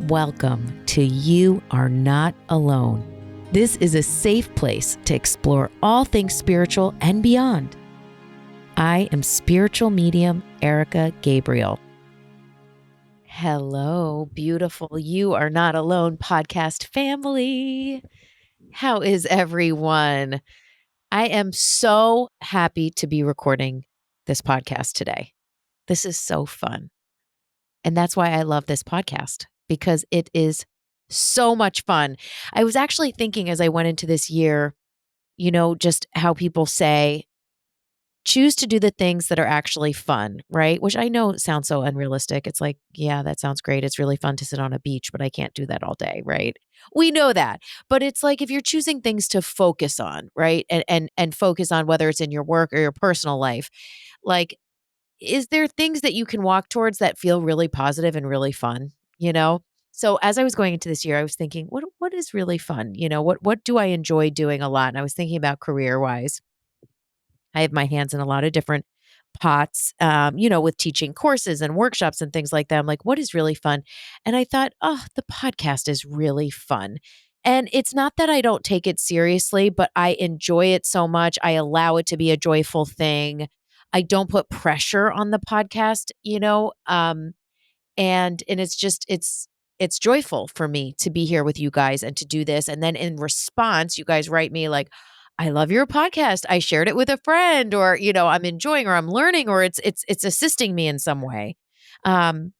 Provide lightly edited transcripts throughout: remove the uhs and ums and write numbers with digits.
Welcome to You Are Not Alone. This is a safe place to explore all things spiritual and beyond. I am spiritual medium Erika Gabriel. Hello, beautiful You Are Not Alone podcast family. How is everyone? I am so happy to be recording this podcast today. This is so fun. And that's why I love this podcast, because it is so much fun. I was actually thinking as I went into this year, just how people say, choose to do the things that are actually fun, right? Which I know sounds so unrealistic. It's like, yeah, that sounds great. It's really fun to sit on a beach, but I can't do that all day, right? We know that. But it's like if you're choosing things to focus on, right? And focus on whether it's in your work or your personal life, like, is there things that you can walk towards that feel really positive and really fun, you know? So as I was going into this year, I was thinking, what is really fun? What do I enjoy doing a lot? And I was thinking about career-wise. I have my hands in a lot of different pots, with teaching courses and workshops and things like that. I'm like, what is really fun? And I thought, oh, the podcast is really fun. And it's not that I don't take it seriously, but I enjoy it so much. I allow it to be a joyful thing. I don't put pressure on the podcast, and it's joyful for me to be here with you guys and to do this. And then in response, you guys write me like, I love your podcast. I shared it with a friend, or, I'm enjoying, or I'm learning, or it's assisting me in some way. So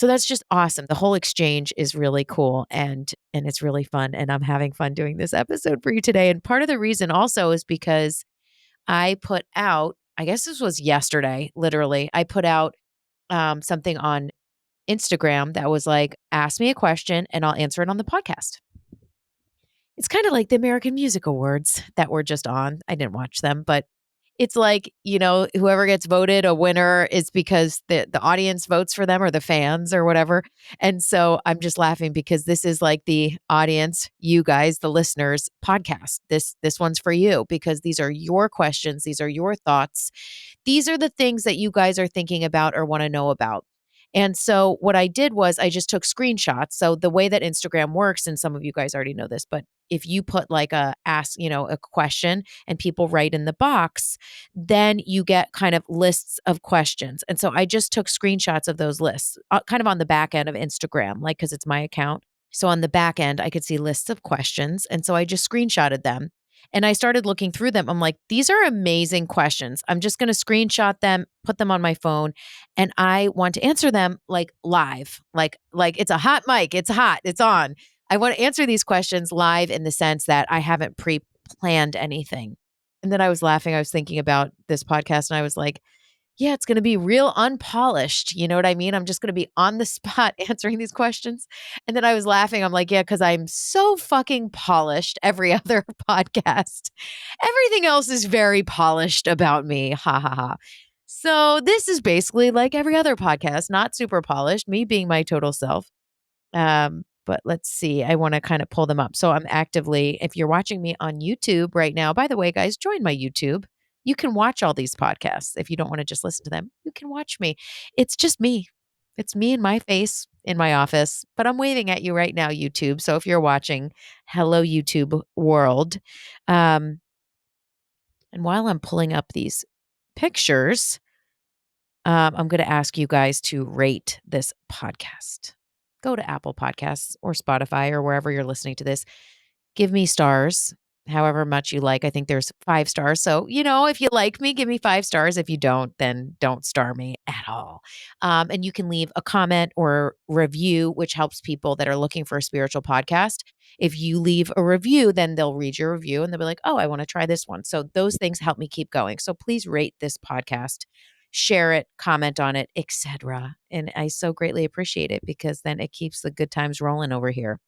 that's just awesome. The whole exchange is really cool, and it's really fun. And I'm having fun doing this episode for you today. And part of the reason also is because I put out, I guess this was yesterday, literally, I put out something on Instagram that was like, ask me a question and I'll answer it on the podcast. It's kind of like the American Music Awards that were just on. I didn't watch them, but it's like, whoever gets voted a winner is because the audience votes for them, or the fans or whatever. And so I'm just laughing because this is like the audience, you guys, the listeners podcast. This one's for you, because these are your questions. These are your thoughts. These are the things that you guys are thinking about or want to know about. And so what I did was I just took screenshots. So the way that Instagram works, and some of you guys already know this, but if you put like a question and people write in the box, then you get kind of lists of questions. And so I just took screenshots of those lists, kind of on the back end of Instagram, like, because it's my account. So on the back end, I could see lists of questions. And so I just screenshotted them. And I started looking through them. I'm like, these are amazing questions. I'm just going to screenshot them, put them on my phone, and I want to answer them like live. Like it's a hot mic. It's hot. It's on. I want to answer these questions live, in the sense that I haven't pre-planned anything. And then I was laughing. I was thinking about this podcast, and I was like, yeah, it's going to be real unpolished. You know what I mean? I'm just going to be on the spot answering these questions. And then I was laughing. I'm like, yeah, because I'm so fucking polished every other podcast. Everything else is very polished about me. Ha ha ha. So this is basically like every other podcast, not super polished, me being my total self. But let's see. I want to kind of pull them up. So I'm actively, if you're watching me on YouTube right now, by the way, guys, join my YouTube. You can watch all these podcasts. If you don't want to just listen to them, you can watch me. It's just me. It's me and my face in my office, but I'm waving at you right now, YouTube. So if you're watching, hello, YouTube world. And while I'm pulling up these pictures, I'm going to ask you guys to rate this podcast. Go to Apple Podcasts or Spotify or wherever you're listening to this. Give me stars, however much you like. I think there's 5 stars. So, if you like me, give me 5 stars. If you don't, then don't star me at all. And you can leave a comment or review, which helps people that are looking for a spiritual podcast. If you leave a review, then they'll read your review and they'll be like, oh, I want to try this one. So those things help me keep going. So please rate this podcast, share it, comment on it, etc. And I so greatly appreciate it, because then it keeps the good times rolling over here.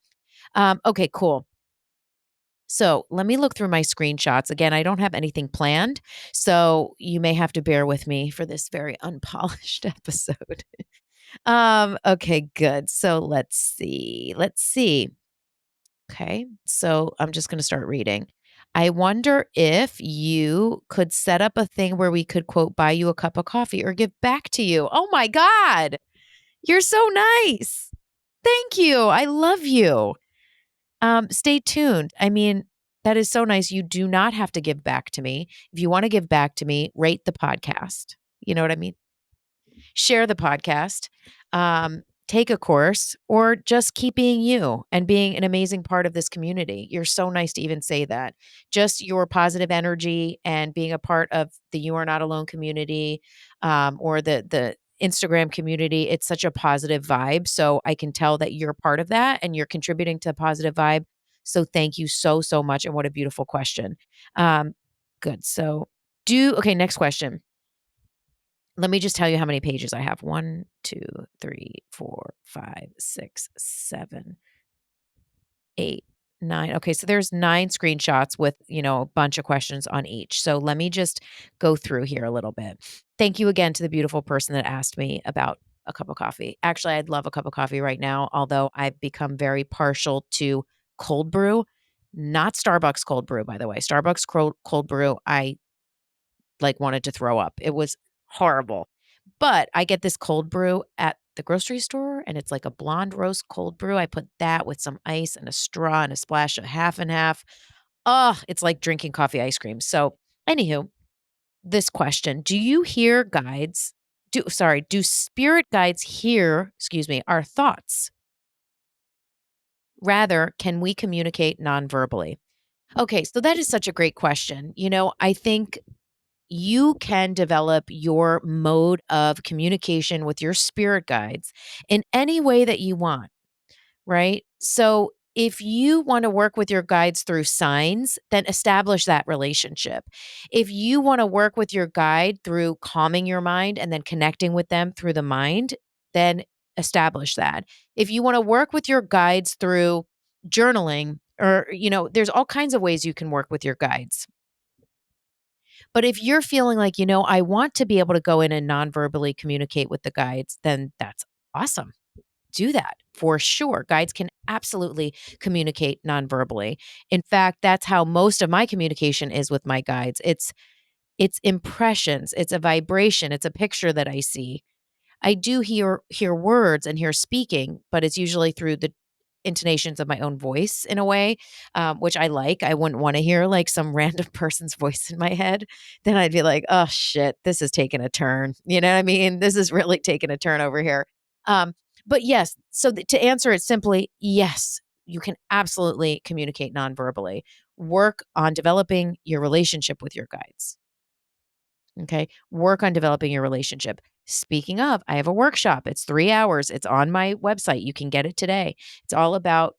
Okay, cool. So let me look through my screenshots. Again, I don't have anything planned, so you may have to bear with me for this very unpolished episode. Okay, good. So let's see. Okay, so I'm just going to start reading. I wonder if you could set up a thing where we could, quote, buy you a cup of coffee or give back to you. Oh my God, you're so nice. Thank you. I love you. Stay tuned. I mean, that is so nice. You do not have to give back to me. If you want to give back to me, rate the podcast. You know what I mean? Share the podcast, take a course, or just keep being you and being an amazing part of this community. You're so nice to even say that. Just your positive energy and being a part of the You Are Not Alone community, or the Instagram community. It's such a positive vibe. So I can tell that you're part of that and you're contributing to a positive vibe. So thank you so, so much. And what a beautiful question. Um, good. So okay, next question. Let me just tell you how many pages I have. 1, 2, 3, 4, 5, 6, 7, 8, 9. Okay, so there's 9 screenshots with, a bunch of questions on each. So let me just go through here a little bit. Thank you again to the beautiful person that asked me about a cup of coffee. Actually, I'd love a cup of coffee right now, although I've become very partial to cold brew, not Starbucks cold brew, by the way. Starbucks cold brew, I wanted to throw up. It was horrible. But I get this cold brew at the grocery store and it's like a blonde roast cold brew. I put that with some ice and a straw and a splash of half and half. Oh, it's like drinking coffee ice cream. So, anywho, this question, do spirit guides hear, our thoughts? Rather, can we communicate non-verbally? Okay, so that is such a great question. I think you can develop your mode of communication with your spirit guides in any way that you want, right? So, if you want to work with your guides through signs, then establish that relationship. If you want to work with your guide through calming your mind and then connecting with them through the mind, then establish that. If you want to work with your guides through journaling, or, there's all kinds of ways you can work with your guides. But if you're feeling like, I want to be able to go in and non-verbally communicate with the guides, then that's awesome. Do that for sure. Guides can absolutely communicate non-verbally. In fact, that's how most of my communication is with my guides. It's impressions, it's a vibration, it's a picture that I see. I do hear words and hear speaking, but it's usually through the intonations of my own voice in a way, which I like. I wouldn't want to hear like some random person's voice in my head. Then I'd be like, oh shit, this is taking a turn. You know what I mean? This is really taking a turn over here. Um, but yes, so to answer it simply, yes, you can absolutely communicate nonverbally. Work on developing your relationship with your guides. Okay. Work on developing your relationship. Speaking of, I have a workshop. It's 3 hours. It's on my website. You can get it today. It's all about,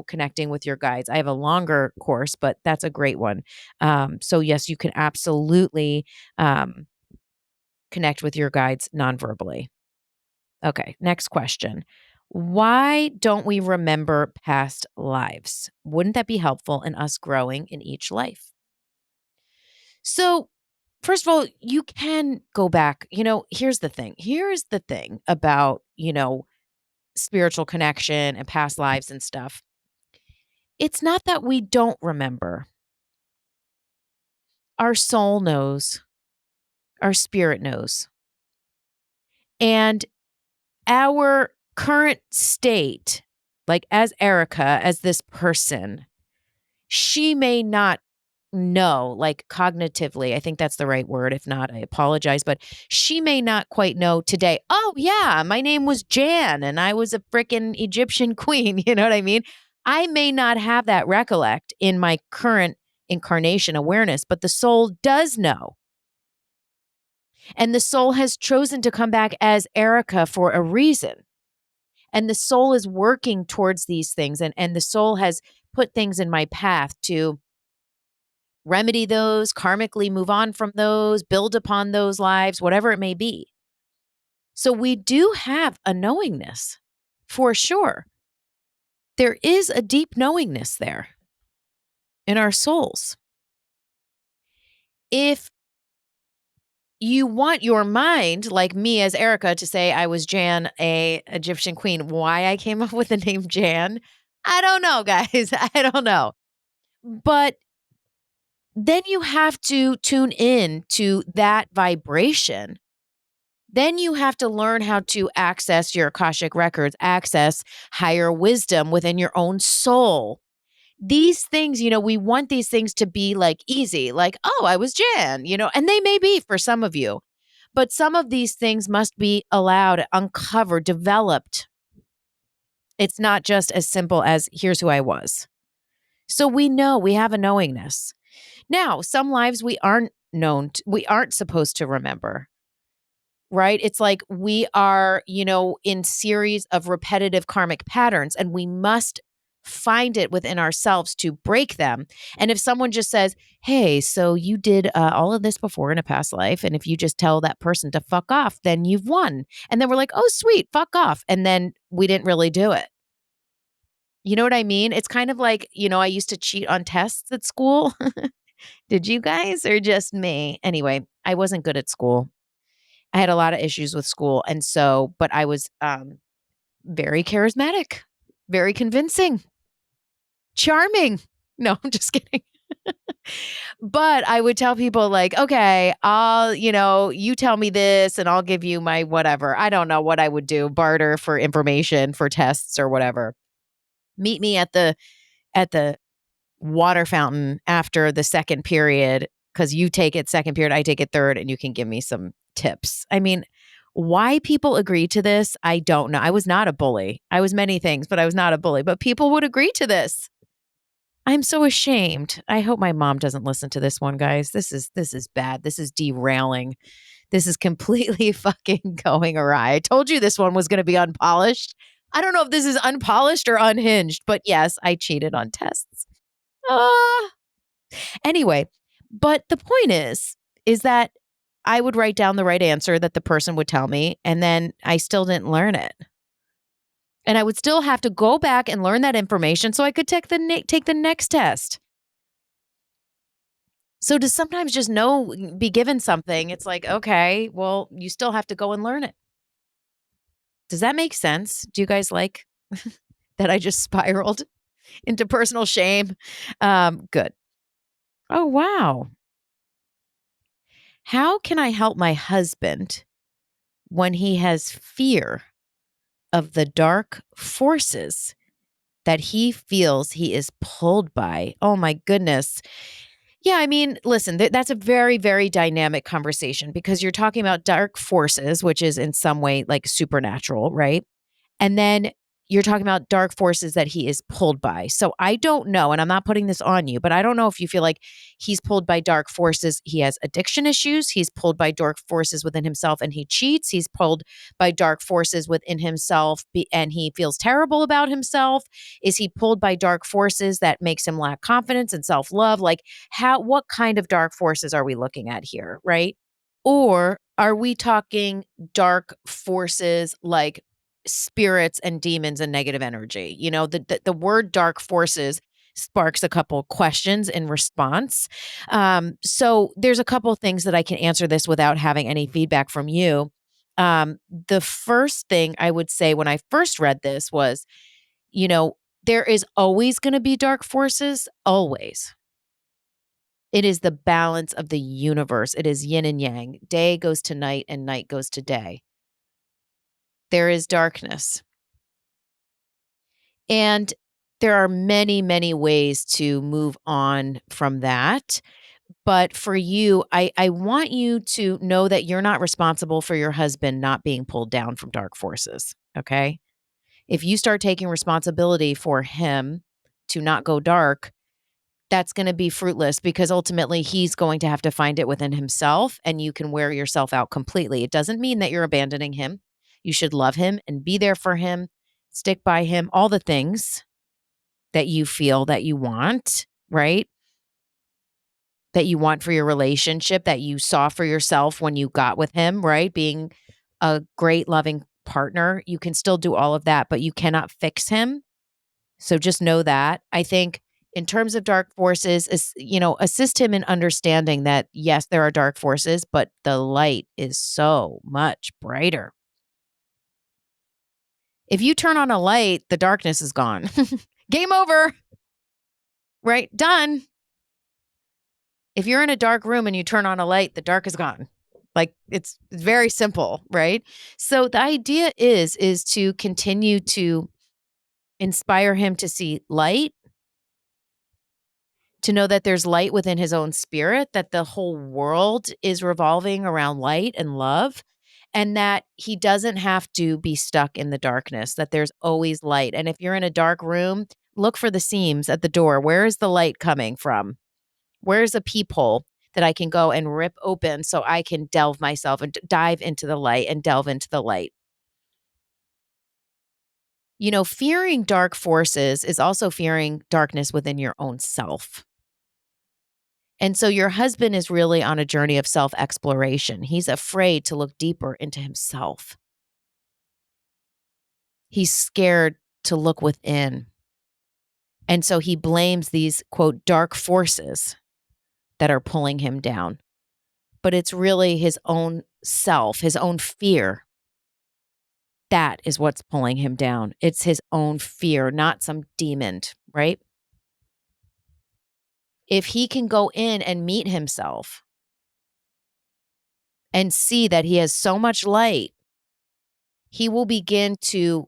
connecting with your guides. I have a longer course, but that's a great one. So, yes, you can absolutely connect with your guides non-verbally. Okay. Next question. Why don't we remember past lives? Wouldn't that be helpful in us growing in each life? So, first of all, you can go back. Here's the thing. Here's the thing about, spiritual connection and past lives and stuff. It's not that we don't remember. Our soul knows, our spirit knows. And our current state, like as Erika, as this person, she may not know, like cognitively, I think that's the right word. If not, I apologize. But she may not quite know today, oh, yeah, my name was Jan and I was a freaking Egyptian queen. You know what I mean? I may not have that recollect in my current incarnation awareness, but the soul does know. And the soul has chosen to come back as Erika for a reason. And the soul is working towards these things. And the soul has put things in my path to remedy those, karmically move on from those, build upon those lives, whatever it may be. So we do have a knowingness for sure. There is a deep knowingness there in our souls. If you want your mind, like me as Erika, to say I was Jan, a Egyptian queen, why I came up with the name Jan, I don't know, guys. I don't know. But then you have to tune in to that vibration Then you have to learn how to access your Akashic records, access higher wisdom within your own soul. These things, we want these things to be like easy, like, oh, I was Jan, and they may be for some of you, but some of these things must be allowed, uncovered, developed. It's not just as simple as here's who I was. So we know we have a knowingness. Now, some lives we aren't we aren't supposed to remember, right? It's like we are, in series of repetitive karmic patterns, and we must find it within ourselves to break them. And if someone just says, hey, so you did all of this before in a past life, and if you just tell that person to fuck off, then you've won. And then we're like, oh, sweet, fuck off. And then we didn't really do it. You know what I mean? It's kind of like, I used to cheat on tests at school. Did you guys or just me? Anyway, I wasn't good at school. I had a lot of issues with school. And so, but I was very charismatic, very convincing, charming. No, I'm just kidding. But I would tell people like, okay, you tell me this and I'll give you my whatever. I don't know what I would do, barter for information for tests or whatever. Meet me at the water fountain after the second period because you take it second period, I take it third, and you can give me some tips. I mean, why people agree to this, I don't know. I was not a bully. I was many things, but I was not a bully. But people would agree to this. I'm so ashamed. I hope my mom doesn't listen to this one, guys. This is bad. This is derailing. This is completely fucking going awry. I told you this one was going to be unpolished. I don't know if this is unpolished or unhinged, but yes, I cheated on tests. Ah. Anyway, but the point is that I would write down the right answer that the person would tell me, and then I still didn't learn it. And I would still have to go back and learn that information so I could take the next test. So to sometimes just be given something, it's like, okay, well, you still have to go and learn it. Does that make sense? Do you guys like that I just spiraled into personal shame? Good. Oh, wow. How can I help my husband when he has fear of the dark forces that he feels he is pulled by? Oh my goodness. Yeah, I mean, listen, that's a very, very dynamic conversation because you're talking about dark forces, which is in some way like supernatural, right? And then you're talking about dark forces that he is pulled by. So I don't know, and I'm not putting this on you, but I don't know if you feel like he's pulled by dark forces. He has addiction issues. He's pulled by dark forces within himself and he cheats. He's pulled by dark forces within himself and he feels terrible about himself. Is he pulled by dark forces that makes him lack confidence and self-love? Like what kind of dark forces are we looking at here, right? Or are we talking dark forces like spirits and demons and negative energy? The word dark forces sparks a couple questions in response. So there's a couple things that I can answer this without having any feedback from you. The first thing I would say when I first read this was, there is always going to be dark forces, always. It is the balance of the universe. It is yin and yang. Day goes to night and night goes to day. There is darkness. And there are many, many ways to move on from that. But for you, I want you to know that you're not responsible for your husband not being pulled down from dark forces. Okay. If you start taking responsibility for him to not go dark, that's going to be fruitless because ultimately he's going to have to find it within himself and you can wear yourself out completely. It doesn't mean that you're abandoning him. You should love him and be there for him, stick by him, all the things that you feel that you want, right? That you want for your relationship, that you saw for yourself when you got with him, right? Being a great, loving partner. You can still do all of that, but you cannot fix him. So just know that. I think in terms of dark forces, assist him in understanding that, yes, there are dark forces, but the light is so much brighter. If you turn on a light, the darkness is gone. Game over. Right? Done. If you're in a dark room and you turn on a light, the dark is gone. Like it's very simple, right? So the idea is to continue to inspire him to see light, to know that there's light within his own spirit, that the whole world is revolving around light and love, and that he doesn't have to be stuck in the darkness, that there's always light. And if you're in a dark room, look for the seams at the door. Where is the light coming from? Where's a peephole that I can go and rip open so I can delve myself and dive into the light and delve into the light? Fearing dark forces is also fearing darkness within your own self. And so your husband is really on a journey of self exploration. He's afraid to look deeper into himself. He's scared to look within. And so he blames these, quote, dark forces that are pulling him down. But it's really his own self, his own fear. That is what's pulling him down. It's his own fear, not some demon, right? If he can go in and meet himself and see that he has so much light, he will begin to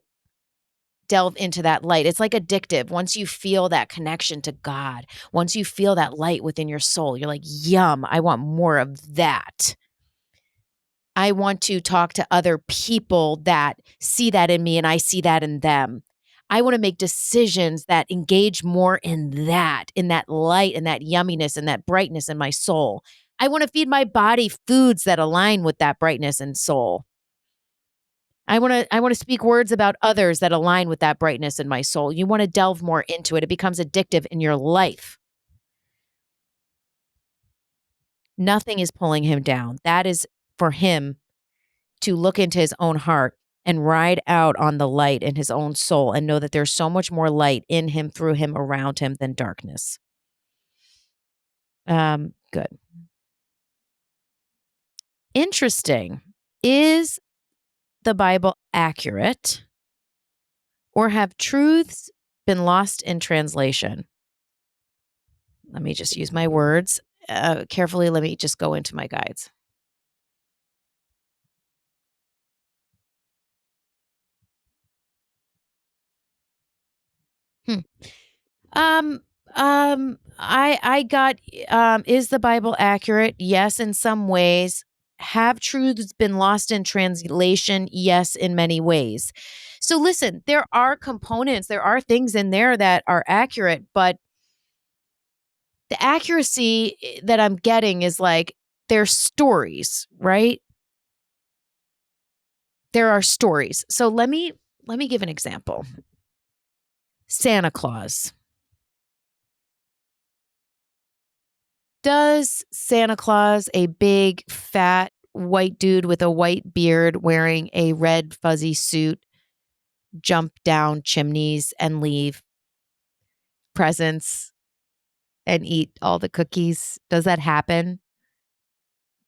delve into that light. It's like addictive. Once you feel that connection to God, once you feel that light within your soul, you're like, yum, I want more of that. I want to talk to other people that see that in me and I see that in them. I want to make decisions that engage more in that light and that yumminess and that brightness in my soul. I want to feed my body foods that align with that brightness and soul. I want to speak words about others that align with that brightness in my soul. You want to delve more into it. It becomes addictive in your life. Nothing is pulling him down. That is for him to look into his own heart and ride out on the light in his own soul and know that there's so much more light in him, through him, around him than darkness. Good. Interesting. Is the Bible accurate, or have truths been lost in translation? Let me just use my words carefully. Let me just go into my guides. Hmm. Um, I got, is the Bible accurate? Yes, in some ways. Have truths been lost in translation? Yes, in many ways. So listen, there are components, there are things in there that are accurate, but the accuracy that I'm getting is like, they're stories, right? There are stories. So let me give an example. Santa Claus. Does Santa Claus, a big, fat, white dude with a white beard wearing a red, fuzzy suit, jump down chimneys and leave presents and eat all the cookies? Does that happen?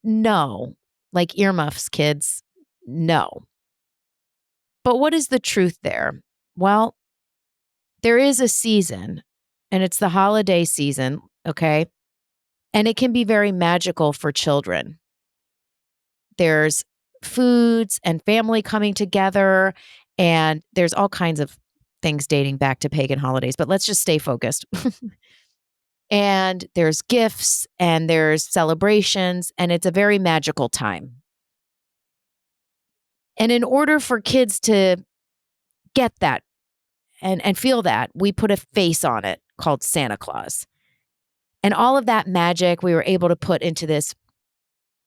No. Like earmuffs, kids. No. But what is the truth there? Well, there is a season, and it's the holiday season, okay? And it can be very magical for children. There's foods and family coming together, and there's all kinds of things dating back to pagan holidays, but let's just stay focused. And there's gifts and there's celebrations, and it's a very magical time. And in order for kids to get that and feel that, we put a face on it called Santa Claus. And all of that magic we were able to put into this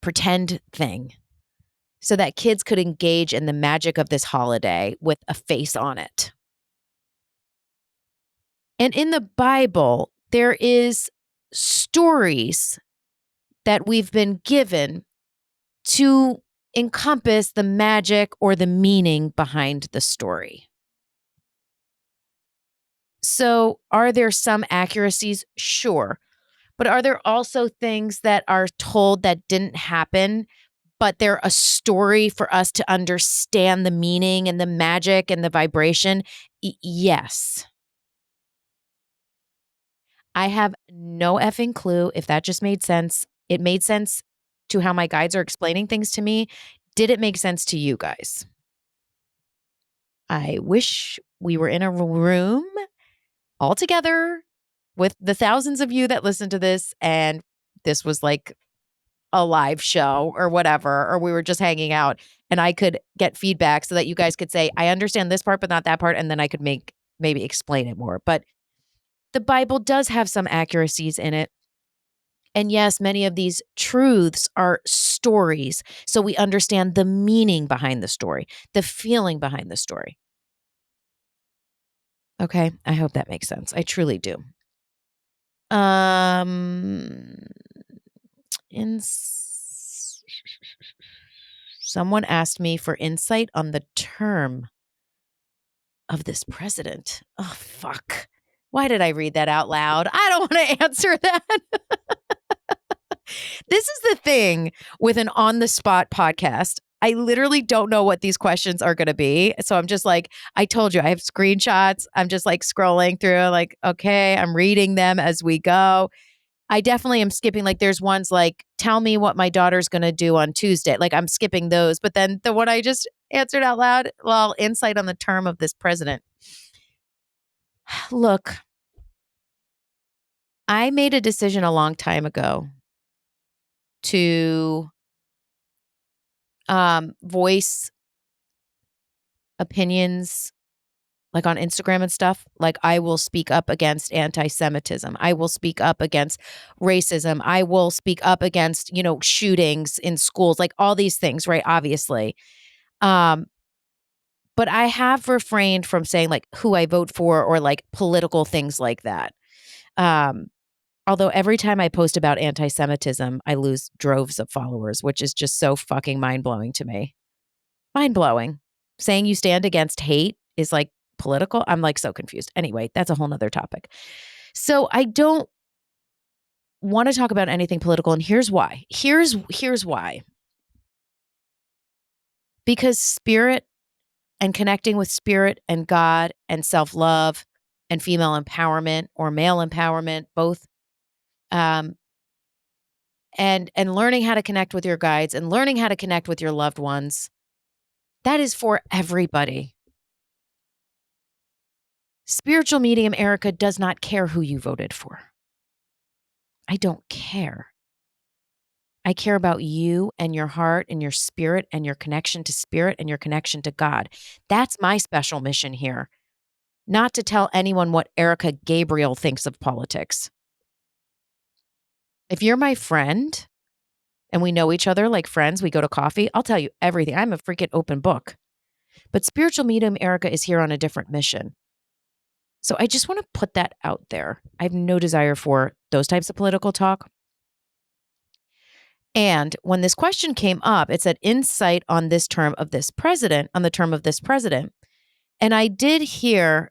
pretend thing so that kids could engage in the magic of this holiday with a face on it. And in the Bible, there is stories that we've been given to encompass the magic or the meaning behind the story. So, are there some accuracies? Sure. But are there also things that are told that didn't happen, but they're a story for us to understand the meaning and the magic and the vibration? Yes. I have no effing clue if that just made sense. It made sense to how my guides are explaining things to me, did it make sense to you guys? I wish we were in a room all together with the thousands of you that listen to this, and this was like a live show or whatever, or we were just hanging out and I could get feedback so that you guys could say, I understand this part, but not that part. And then I could maybe explain it more. But the Bible does have some accuracies in it. And yes, many of these truths are stories. So we understand the meaning behind the story, the feeling behind the story. Okay. I hope that makes sense. I truly do. Um, in Someone asked me for insight on the term of this president. Oh, fuck. Why did I read that out loud? I don't want to answer that. This is the thing with an on the spot podcast. I literally don't know what these questions are going to be. So I'm just like, I told you, I have screenshots. I'm just like scrolling through, like, okay, I'm reading them as we go. I definitely am skipping. Like, there's ones like, tell me what my daughter's going to do on Tuesday. Like, I'm skipping those. But then the one I just answered out loud, well, insight on the term of this president. Look, I made a decision a long time ago to voice opinions like on Instagram and stuff. Like, I will speak up against anti-Semitism. I will speak up against racism. I will speak up against, shootings in schools, like all these things, right? Obviously. Um, but I have refrained from saying like who I vote for or like political things like that. Um, Although every time I post about anti-Semitism, I lose droves of followers, which is just so fucking mind-blowing to me. Mind-blowing. Saying you stand against hate is like political. I'm like so confused. Anyway, that's a whole nother topic. So I don't want to talk about anything political. And here's why. Here's why. Because spirit and connecting with spirit and God and self-love and female empowerment or male empowerment, both, and learning how to connect with your guides and learning how to connect with your loved ones, that is for everybody. Spiritual medium Erika does not care who you voted for. I don't care. I care about you and your heart and your spirit and your connection to spirit and your connection to God. That's my special mission here. Not to tell anyone what Erika Gabriel thinks of politics. If you're my friend and we know each other like friends, we go to coffee, I'll tell you everything. I'm a freaking open book. But spiritual medium Erika is here on a different mission. So I just want to put that out there. I have no desire for those types of political talk. And when this question came up, it said insight on this term of this president, on the term of this president. And I did hear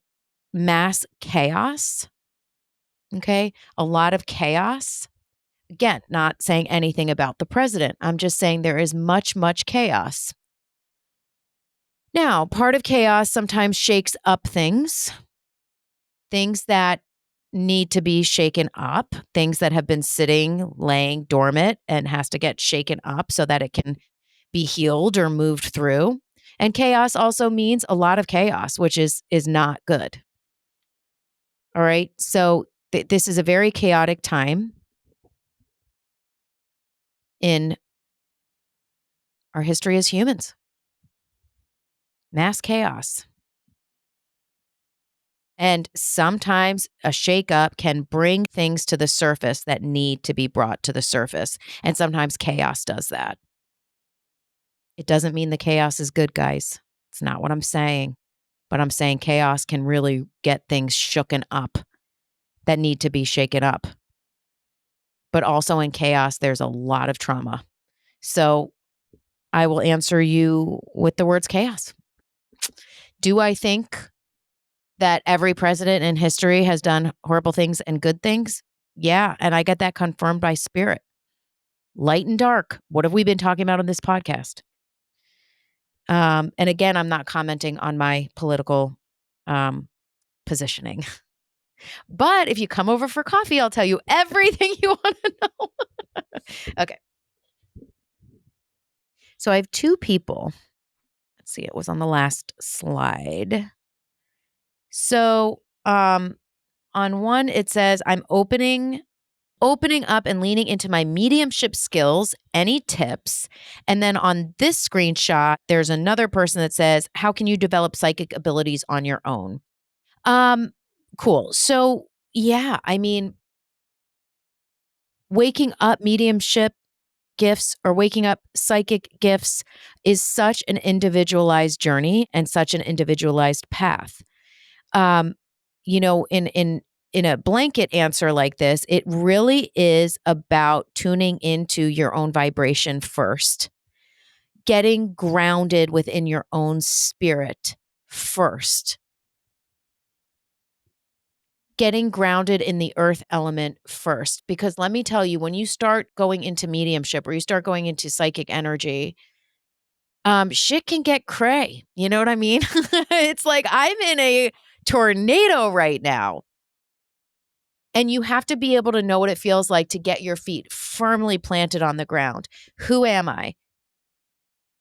mass chaos. Okay. A lot of chaos. Again, not saying anything about the president. I'm just saying there is much, much chaos. Now, part of chaos sometimes shakes up things that need to be shaken up, things that have been sitting, laying dormant and has to get shaken up so that it can be healed or moved through. And chaos also means a lot of chaos, which is not good. All right. So this is a very chaotic time in our history as humans. Mass chaos. And sometimes a shakeup can bring things to the surface that need to be brought to the surface. And sometimes chaos does that. It doesn't mean the chaos is good, guys. It's not what I'm saying. But I'm saying chaos can really get things shooken up that need to be shaken up. But also in chaos, there's a lot of trauma. So I will answer you with the words chaos. Do I think that every president in history has done horrible things and good things? Yeah. And I get that confirmed by spirit. Light and dark. What have we been talking about on this podcast? And again, I'm not commenting on my political positioning. But if you come over for coffee, I'll tell you everything you want to know. Okay. So I have two people. Let's see, it was on the last slide. So, on one it says I'm opening up and leaning into my mediumship skills. Any tips? And then on this screenshot, there's another person that says, how can you develop psychic abilities on your own? Um, cool. So, yeah, I mean, waking up mediumship gifts or waking up psychic gifts is such an individualized journey and such an individualized path. Um, in a blanket answer like this, it really is about tuning into your own vibration first, getting grounded within your own spirit first, getting grounded in the earth element first. Because let me tell you, when you start going into mediumship or you start going into psychic energy, shit can get cray. You know what I mean? It's like I'm in a tornado right now. And you have to be able to know what it feels like to get your feet firmly planted on the ground. Who am I?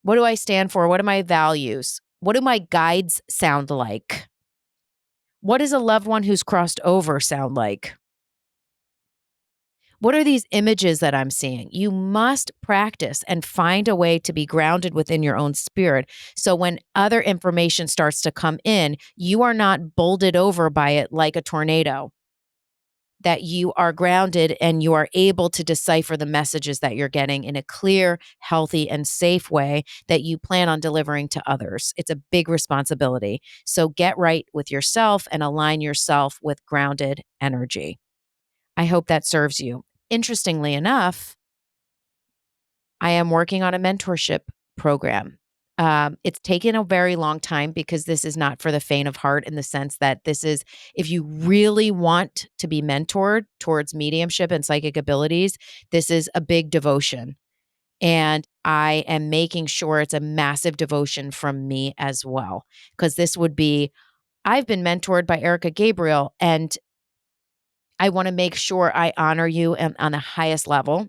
What do I stand for? What are my values? What do my guides sound like? What does a loved one who's crossed over sound like? What are these images that I'm seeing? You must practice and find a way to be grounded within your own spirit. So when other information starts to come in, you are not bowled over by it like a tornado, that you are grounded and you are able to decipher the messages that you're getting in a clear, healthy, and safe way that you plan on delivering to others. It's a big responsibility. So get right with yourself and align yourself with grounded energy. I hope that serves you. Interestingly enough, I am working on a mentorship program. It's taken a very long time because this is not for the faint of heart, in the sense that this is, if you really want to be mentored towards mediumship and psychic abilities, this is a big devotion. And I am making sure it's a massive devotion from me as well. Because this would be, I've been mentored by Erika Gabriel, and I want to make sure I honor you on the highest level.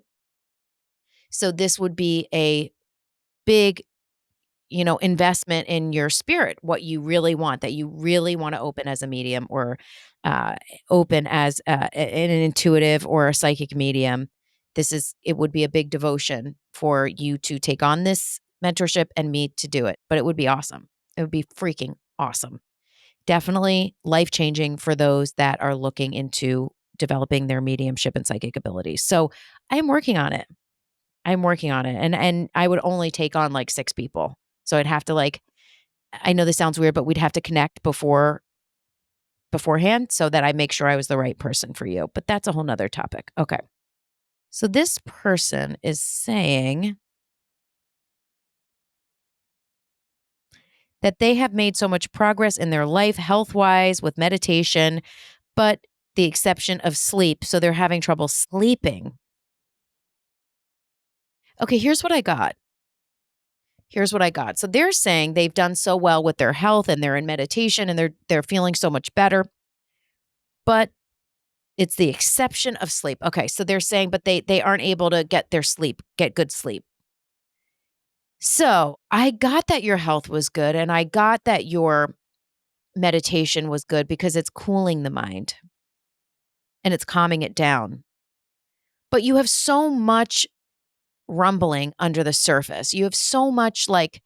So this would be a big, investment in your spirit, what you really want, that you really want to open as a medium, or uh, open as an intuitive or a psychic medium. It would be a big devotion for you to take on this mentorship and me to do it, but it would be awesome. It would be freaking awesome. Definitely life changing for those that are looking into developing their mediumship and psychic abilities. So I am working on it. I'm working on it. And I would only take on like 6 people. So I'd have to, like, I know this sounds weird, but we'd have to connect beforehand so that I make sure I was the right person for you. But that's a whole nother topic. Okay. So this person is saying that they have made so much progress in their life health-wise with meditation, but the exception of sleep. So they're having trouble sleeping. Okay, here's what I got. So they're saying they've done so well with their health and they're in meditation and they're feeling so much better, but it's the exception of sleep. Okay, so they're saying, but they aren't able to get good sleep. So I got that your health was good, and I got that your meditation was good because it's cooling the mind and it's calming it down. But you have so much rumbling under the surface. You have so much, like,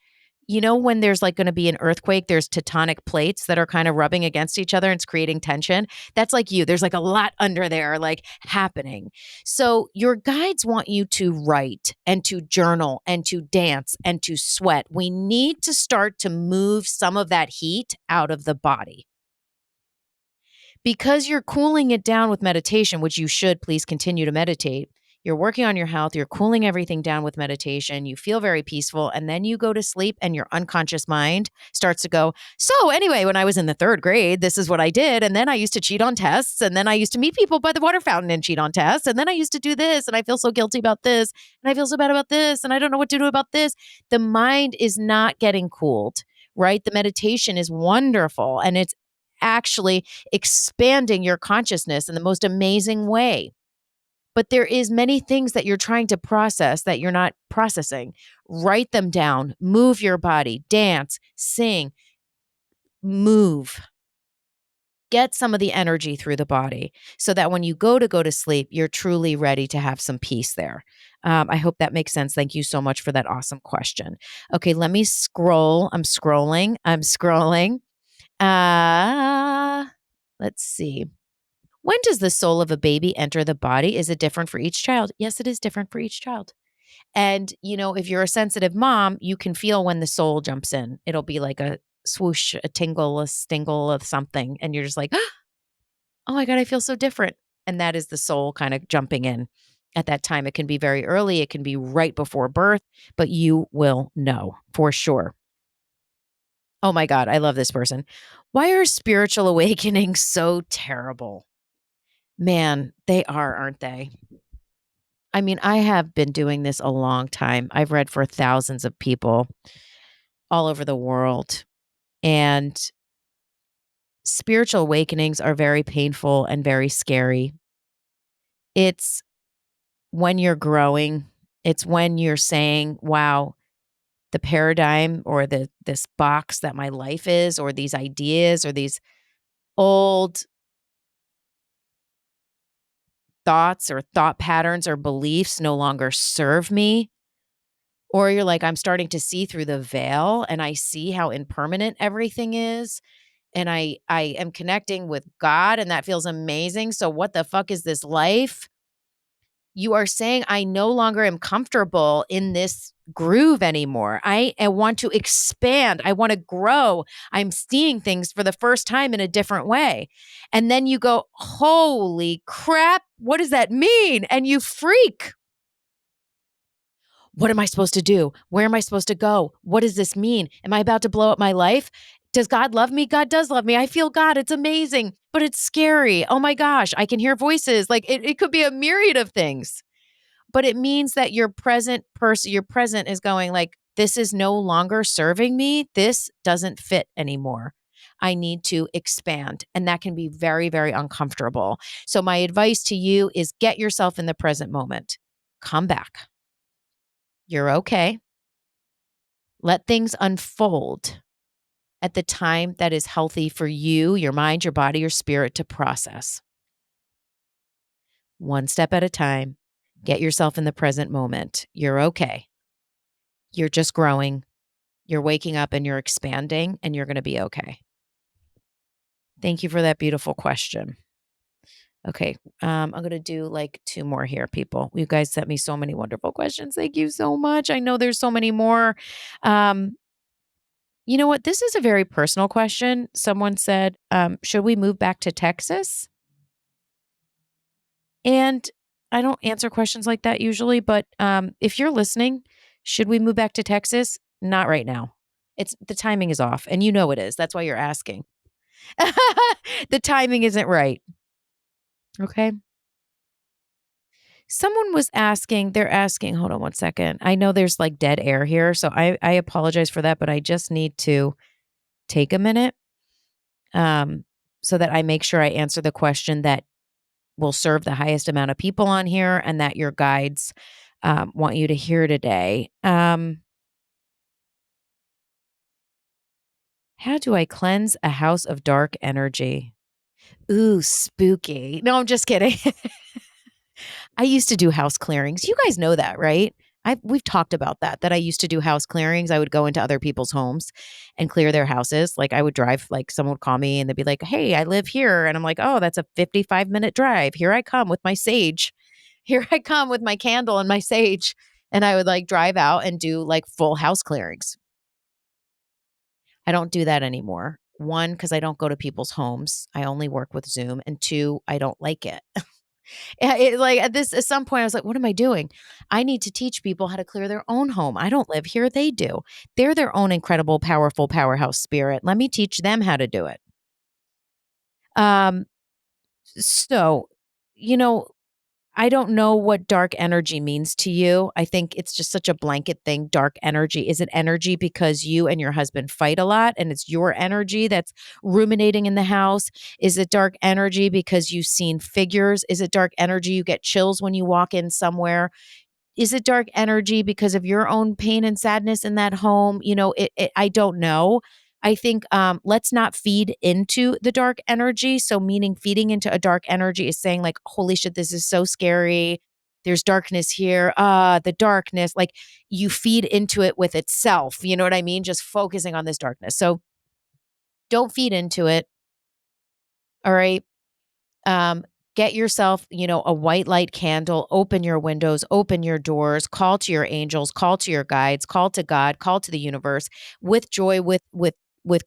when there's like going to be an earthquake, there's tectonic plates that are kind of rubbing against each other and it's creating tension. That's like you. There's like a lot under there, like, happening. So your guides want you to write and to journal and to dance and to sweat. We need to start to move some of that heat out of the body. Because you're cooling it down with meditation, which you should, please continue to meditate. You're working on your health, you're cooling everything down with meditation, you feel very peaceful, and then you go to sleep and your unconscious mind starts to go, so anyway, when I was in the 3rd grade, this is what I did, and then I used to cheat on tests, and then I used to meet people by the water fountain and cheat on tests, and then I used to do this, and I feel so guilty about this, and I feel so bad about this, and I don't know what to do about this. The mind is not getting cooled, right? The meditation is wonderful, and it's actually expanding your consciousness in the most amazing way. But there is many things that you're trying to process that you're not processing. Write them down, move your body, dance, sing, move. Get some of the energy through the body so that when you go to sleep, you're truly ready to have some peace there. I hope that makes sense. Thank you so much for that awesome question. Okay, let me scroll. I'm scrolling. I'm scrolling. Let's see. When does the soul of a baby enter the body? Is it different for each child? Yes, it is different for each child. And, if you're a sensitive mom, you can feel when the soul jumps in. It'll be like a swoosh, a tingle, a stingle of something. And you're just like, oh my God, I feel so different. And that is the soul kind of jumping in at that time. It can be very early, it can be right before birth, but you will know for sure. Oh my God, I love this person. Why are spiritual awakenings so terrible? Man, they are, aren't they? I mean, I have been doing this a long time. I've read for thousands of people all over the world. And spiritual awakenings are very painful and very scary. It's when you're growing, it's when you're saying, wow, the paradigm or this box that my life is, or these ideas or these old thoughts or thought patterns or beliefs no longer serve me. Or you're like, I'm starting to see through the veil and I see how impermanent everything is. And I am connecting with God and that feels amazing. So what the fuck is this life? You are saying I no longer am comfortable in this groove anymore. I want to expand. I want to grow. I'm seeing things for the first time in a different way. And then you go, holy crap, what does that mean? And you freak. What am I supposed to do? Where am I supposed to go? What does this mean? Am I about to blow up my life? Does God love me? God does love me. I feel God. It's amazing, but it's scary. Oh my gosh, I can hear voices. Like it could be a myriad of things, but it means that your present is going like, this is no longer serving me. This doesn't fit anymore. I need to expand. And that can be very, very uncomfortable. So my advice to you is get yourself in the present moment. Come back. You're okay. Let things unfold at the time that is healthy for you, your mind, your body, your spirit to process. One step at a time. Get yourself in the present moment. You're okay. You're just growing. You're waking up and you're expanding and you're going to be okay. Thank you for that beautiful question. Okay. I'm going to do like two more here, people. You guys sent me so many wonderful questions. Thank you so much. I know there's so many more. You know what? This is a very personal question. Someone said, should we move back to Texas? And I don't answer questions like that usually, but if you're listening, should we move back to Texas? Not right now. It's the timing is off, and you know it is. That's why you're asking. The timing isn't right. Okay. Someone was asking, they're asking, hold on one second. I know there's like dead air here, so I apologize for that, but I just need to take a minute um, so that I make sure I answer the question that will serve the highest amount of people on here and that your guides want you to hear today. How do I cleanse a house of dark energy? Ooh, spooky. No, I'm just kidding. I used to do house clearings. You guys know that, right? We've talked about that I used to do house clearings. I would go into other people's homes and clear their houses. Like I would drive, like someone would call me and they'd be like, hey, I live here. And I'm like, oh, that's a 55-minute drive. Here I come with my sage. Here I come with my candle and my sage. And I would like drive out and do like full house clearings. I don't do that anymore. One, because I don't go to people's homes. I only work with Zoom. And two, I don't like it. Like at some point, I was like, what am I doing? I need to teach people how to clear their own home. I don't live here. They do. They're their own incredible, powerful powerhouse spirit. Let me teach them how to do it. Um, so, you know, I don't know what dark energy means to you. I think it's just such a blanket thing, dark energy. Is it energy because you and your husband fight a lot and it's your energy that's ruminating in the house? Is it dark energy because you've seen figures? Is it dark energy you get chills when you walk in somewhere? Is it dark energy because of your own pain and sadness in that home? I don't know. I think let's not feed into the dark energy. So, meaning feeding into a dark energy is saying, like, holy shit, this is so scary. There's darkness here. The darkness, like you feed into it with itself. You know what I mean? Just focusing on this darkness. So, don't feed into it. All right. um, get yourself, a white light candle, open your windows, open your doors, call to your angels, call to your guides, call to God, call to the universe with joy, with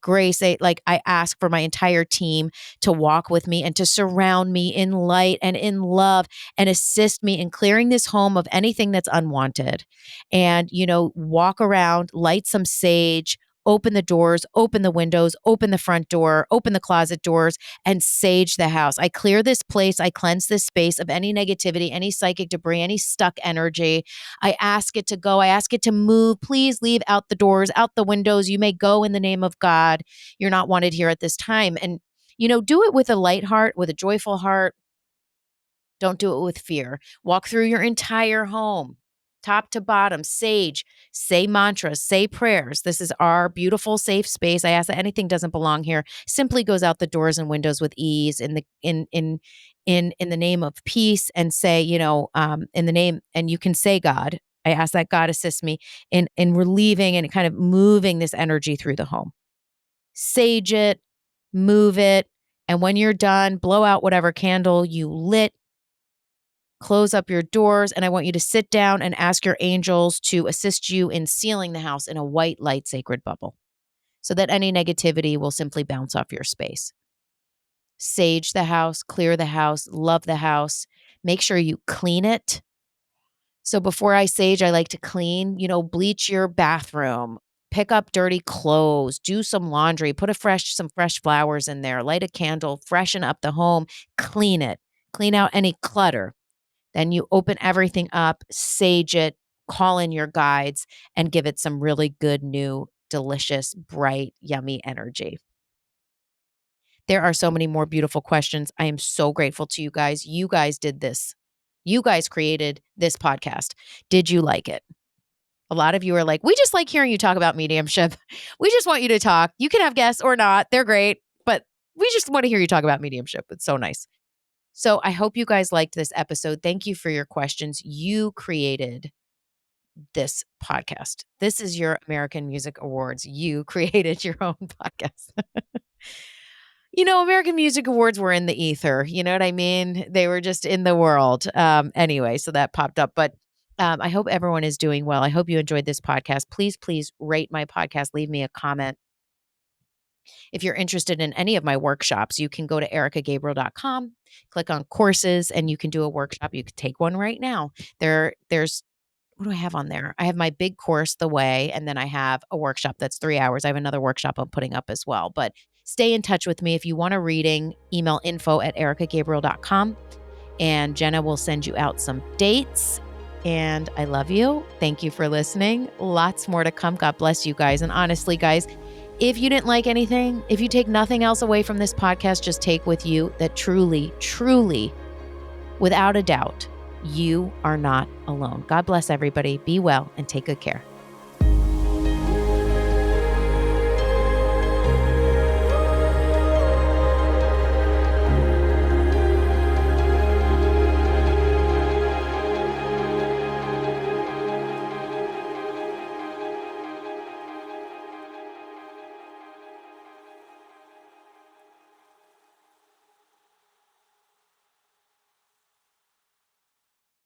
grace. I ask for my entire team to walk with me and to surround me in light and in love and assist me in clearing this home of anything that's unwanted. And, walk around, light some sage, open the doors, open the windows, open the front door, open the closet doors, and sage the house. I clear this place. I cleanse this space of any negativity, any psychic debris, any stuck energy. I ask it to go. I ask it to move. Please leave out the doors, out the windows. You may go in the name of God. You're not wanted here at this time. And, do it with a light heart, with a joyful heart. Don't do it with fear. Walk through your entire home, top to bottom, sage, say mantras, say prayers. This is our beautiful, safe space. I ask that anything doesn't belong here simply goes out the doors and windows with ease in the name of peace, and say, in the name, and you can say God. I ask that God assist me in relieving and kind of moving this energy through the home. Sage it, move it, and when you're done, blow out whatever candle you lit. Close up your doors, and I want you to sit down and ask your angels to assist you in sealing the house in a white light sacred bubble so that any negativity will simply bounce off your space. Sage the house, clear the house, love the house. Make sure you clean it. So before I sage, I like to clean, bleach your bathroom, pick up dirty clothes, do some laundry, put some fresh flowers in there, light a candle, freshen up the home, clean it, clean out any clutter. Then you open everything up, sage it, call in your guides, and give it some really good, new, delicious, bright, yummy energy. There are so many more beautiful questions. I am so grateful to you guys. You guys did this. You guys created this podcast. Did you like it? A lot of you are like, we just like hearing you talk about mediumship. We just want you to talk. You can have guests or not. They're great, but we just want to hear you talk about mediumship. It's so nice. So I hope you guys liked this episode. Thank you for your questions. You created this podcast. This is your American Music Awards. You created your own podcast. American Music Awards were in the ether. You know what I mean? They were just in the world. Anyway, so that popped up. But I hope everyone is doing well. I hope you enjoyed this podcast. Please, please rate my podcast. Leave me a comment. If you're interested in any of my workshops, you can go to erikagabriel.com, click on courses, and you can do a workshop. You could take one right now. There's what do I have on there? I have my big course, The Way, and then I have a workshop that's 3 hours. I have another workshop I'm putting up as well. But stay in touch with me. If you want a reading, email info@erikagabriel.com, and Jenna will send you out some dates. And I love you. Thank you for listening. Lots more to come. God bless you guys. And honestly, guys, if you didn't like anything, if you take nothing else away from this podcast, just take with you that truly, truly, without a doubt, you are not alone. God bless everybody. Be well and take good care.